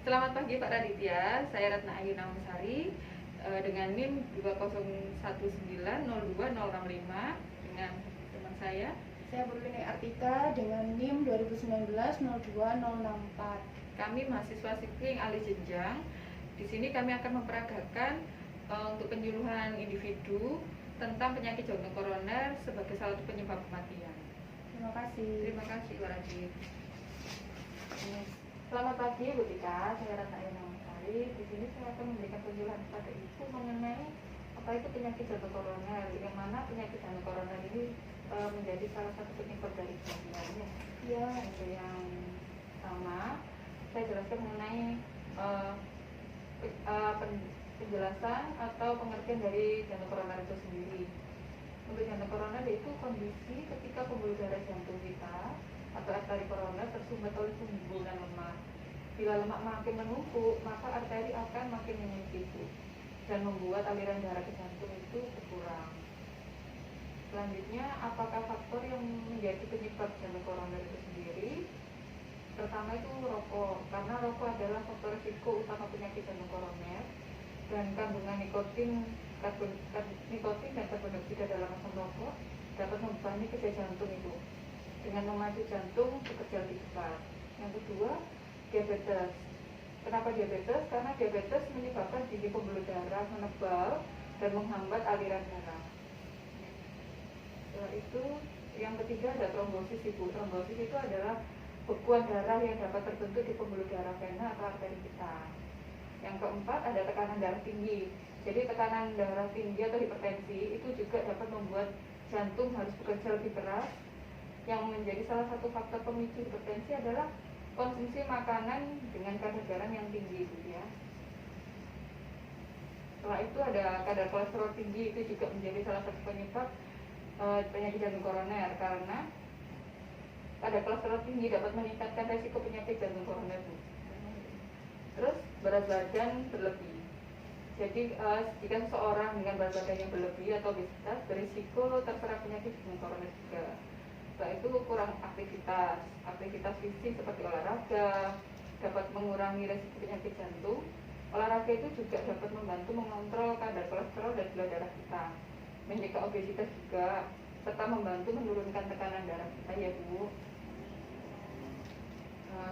Selamat pagi Pak Raditya, saya Ratna Ayu Namasari dengan NIM 201902065 dengan teman saya. Saya Burlini Artika dengan NIM 2019-02064. Kami mahasiswa sipil alih jenjang. Di sini kami akan memperagakan untuk penyuluhan individu tentang penyakit jantung koroner sebagai salah satu penyebab kematian. Terima kasih. Terima kasih Pak Radit. Selamat pagi Bu Tika, saya Ratna Ayu Namasari. Di sini saya akan memberikan penyuluhan kepada Ibu mengenai apa itu penyakit jantung koroner, yang mana penyakit jantung koroner ini menjadi salah satu penyebab dari kematian. Ya, Untuk yang sama, saya jelaskan mengenai penjelasan atau pengertian dari jantung koroner itu sendiri. Untuk jantung koroner yaitu kondisi ketika pembuluh darah jantung kita atau arteri koroner tersumbat oleh timbunan lemak. Bila lemak makin menumpuk, maka arteri akan makin menyempit dan membuat aliran darah ke jantung itu berkurang. Selanjutnya, apakah faktor yang menjadi penyebab jantung koroner itu sendiri? Pertama itu rokok, karena rokok adalah faktor risiko utama penyakit jantung koroner, dan kandungan nikotin dan karbon dioksida dalam asam rokok dapat membebani kerja jantung itu dengan memacu jantung bekerja lebih cepat. Yang kedua, diabetes. Kenapa diabetes? Karena diabetes menyebabkan dinding pembuluh darah menebal dan menghambat aliran darah. Setelah itu, yang ketiga ada trombosis ibu. Trombosis itu adalah bekuan darah yang dapat terbentuk di pembuluh darah vena atau arteri kita. Yang keempat ada tekanan darah tinggi. Jadi tekanan darah tinggi atau hipertensi itu juga dapat membuat jantung harus bekerja lebih keras. Yang menjadi salah satu faktor pemicu hipertensi adalah konsumsi makanan dengan kadar garam yang tinggi itu ya. Setelah itu ada kadar kolesterol tinggi, itu juga menjadi salah satu penyebab penyakit jantung koroner, karena kadar kolesterol tinggi dapat meningkatkan resiko penyakit jantung koroner. Terus berat badan berlebih. Jadi jika seseorang dengan berat badan yang berlebih atau obesitas berisiko terserang penyakit jantung koroner juga. Setelah itu kurang aktivitas fisik seperti olahraga dapat mengurangi resiko penyakit jantung. Olahraga itu juga dapat membantu mengontrol kadar kolesterol dan gula darah kita, mencegah obesitas juga, serta membantu menurunkan tekanan darah kita ya Bu.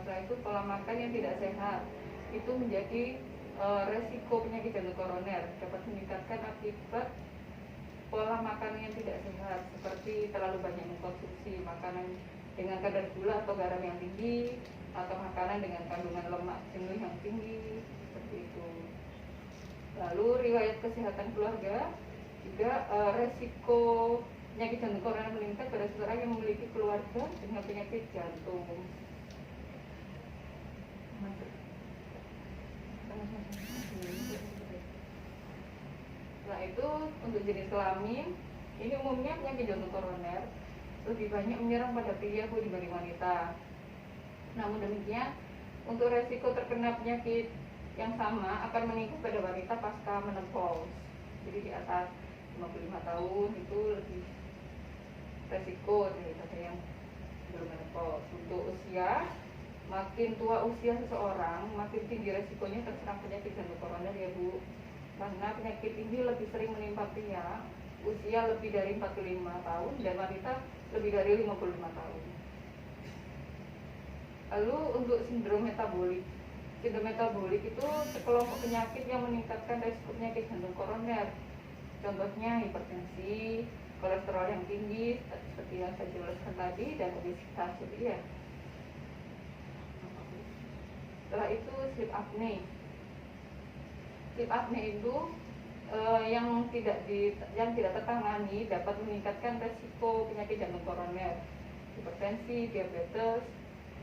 Setelah itu pola makan yang tidak sehat itu menjadi resiko penyakit jantung koroner, dapat meningkatkan akibat pola makan yang tidak sehat, seperti terlalu banyak mengkonsumsi makanan dengan kadar gula atau garam yang tinggi, atau makanan dengan kandungan lemak jenuh yang tinggi, seperti itu. Lalu riwayat kesehatan keluarga juga resiko penyakit jantung koroner meningkat pada seseorang yang memiliki keluarga dengan penyakit jantung. Setelah itu untuk jenis kelamin, ini umumnya penyakit jantung koroner lebih banyak menyerang pada pria dibanding wanita. Namun demikian, untuk resiko terkena penyakit yang sama akan meningkat pada wanita pasca menopause. Jadi di atas 55 tahun itu lebih resiko daripada yang belum menopause. Untuk usia, makin tua usia seseorang, makin tinggi resikonya terserang penyakit jantung koroner ya Bu. Karena penyakit ini lebih sering menimpa pria usia lebih dari 45 tahun dan wanita lebih dari 55 tahun. Lalu untuk sindrom metabolik. Sindrom metabolik itu sekelompok penyakit yang meningkatkan risiko penyakit jantung koroner. Contohnya hipertensi, kolesterol yang tinggi seperti yang saya jelaskan tadi, dan obesitas gitu ya. Setelah itu sleep apnea. Sleep apnea itu yang tidak tertangani dapat meningkatkan resiko penyakit jantung koroner, hipertensi, diabetes,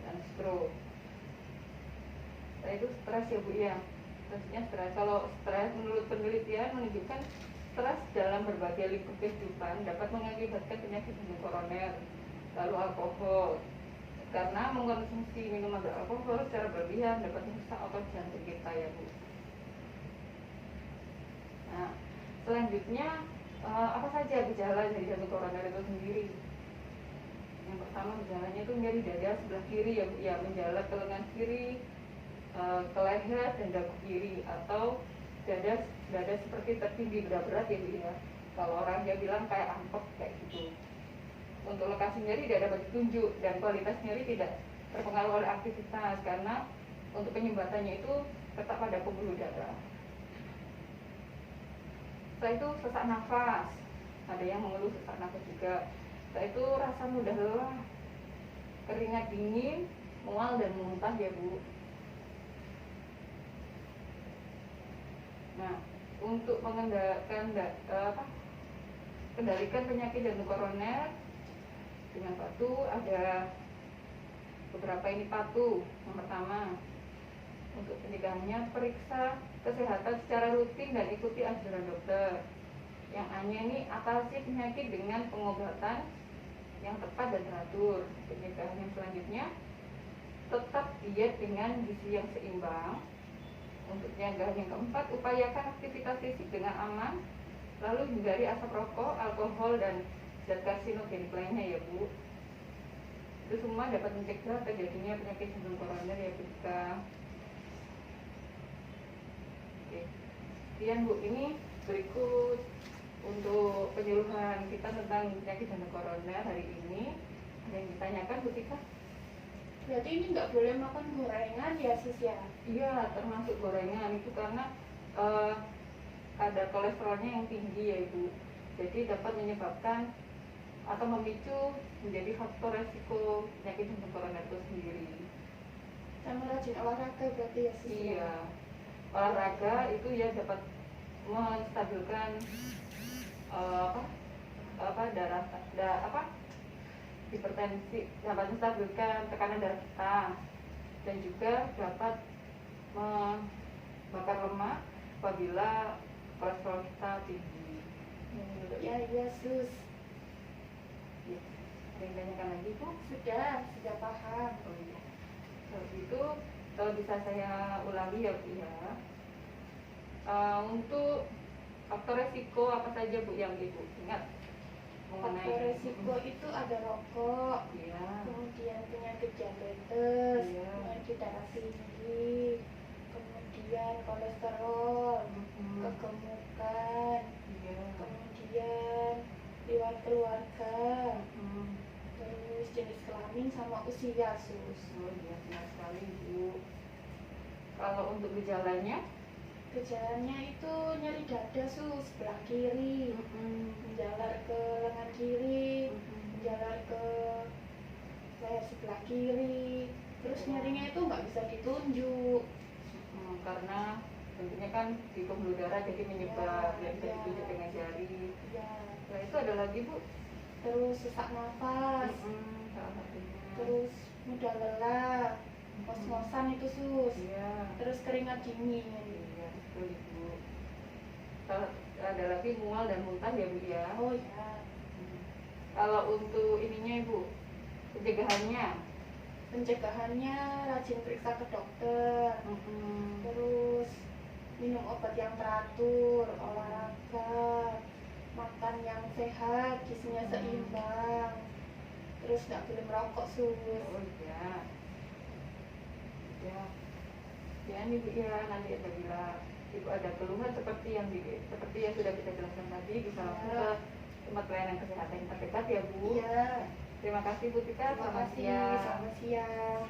dan stroke. Setelah itu stres ya Bu ya. Maksudnya stres. Kalau stres menurut penelitian menunjukkan stres dalam berbagai lingkup kehidupan dapat mengakibatkan penyakit jantung koroner. Lalu alkohol, karena mengkonsumsi minuman beralkohol secara berlebihan dapat merusak otot jantung kita ya Bu. Nah, selanjutnya apa saja gejala dari jantung koroner itu sendiri? Yang pertama gejalanya itu nyeri dada sebelah kiri ya Bu, ya menjalar ke lengan kiri, ke leher dan dagu kiri, atau dada seperti tertindih berat-berat ya Bu ya. Kalau orang dia bilang kayak ampek kayak gitu. Untuk lokasi nyeri tidak dapat ditunjuk dan kualitas nyeri tidak terpengaruh oleh aktivitas, karena untuk penyumbatannya itu tetap pada pembuluh darah. Setelah itu sesak nafas, ada yang mengeluh sesak nafas juga. Setelah itu rasa mudah lelah, keringat dingin, mual dan muntah ya Bu. Nah, untuk kendalikan penyakit jantung koroner dengan patuh, ada beberapa ini patuh. Yang pertama, untuk pencegahannya periksa kesehatan secara rutin dan ikuti anjuran dokter. Yang A-nya ini atasi penyakit dengan pengobatan yang tepat dan teratur. Pencegahan yang selanjutnya, tetap diet dengan gizi yang seimbang. Untuk pencegahan yang keempat, upayakan aktivitas fisik dengan aman, lalu hindari asap rokok, alkohol, dan zat karsinogenik lainnya ya Bu. Itu semua dapat mencegah terjadinya penyakit jantung koroner ya Bu. Oke. Kemudian Bu, ini berikut untuk penyuluhan kita tentang penyakit jantung koroner hari ini. Ada yang ditanyakan Bu Tika? Berarti ini nggak boleh makan gorengan ya sis ya? Iya, termasuk gorengan itu karena ada kolesterolnya yang tinggi ya Ibu. Jadi dapat menyebabkan atau memicu menjadi faktor resiko penyakit jantung koroner itu sendiri. Sama rajin olahraga berarti ya sis? Iya, olahraga itu ya dapat menstabilkan hipertensi, dapat menstabilkan tekanan darah kita, dan juga dapat membakar lemak apabila kolesterol kita tinggi. Ya sus. Ya. Ada yang tanyakan lagi Bu? Sudah paham. Oh iya. Kalau gitu, kalau bisa saya ulangi ya Bu ya. Untuk faktor resiko apa saja Bu yang Ibu ingat mengenai Faktor resiko itu ada rokok, ya, kemudian penyakit diabetes, Iya. penyakit darah tinggi, kemudian kolesterol, kegemukan, iya, kemudian riwayat keluarga, hmm. terus jenis kelamin sama usia sus. Oh iya, benar sekali Bu. Kalau untuk gejalanya, Gejalanya itu nyeri dada sus sebelah kiri, menjalar ke lengan kiri, menjalar ke leher sebelah kiri, terus nyerinya itu nggak bisa ditunjuk. Karena tentunya kan di pembuluh darah jadi menyebar, Ya, dan bisa ya. ditunjuk dengan jari. Ya, Setelah itu ada lagi Bu. terus sesak nafas, Salah satunya. terus mudah lelah, ngos-ngosan itu sus, Iya. terus keringat dingin. Iya, betul Ibu. Kalau ada lagi mual dan muntah ya Bu ya. Oh ya, Kalau untuk ininya Ibu, pencegahannya, pencegahannya rajin periksa ke dokter, terus minum obat yang teratur, olahraga, makan yang sehat, gizinya seimbang, terus nggak boleh merokok sus. oh iya, ya, ya nih Bu ya, nanti apabila Ibu ada keluhan seperti yang sudah kita jelaskan tadi, bisa langsung ke tempat pelayanan kesehatan yang terdekat ya Bu. Iya. Terima kasih Bu Tika, Terima selamat kasih, siang. selamat siang.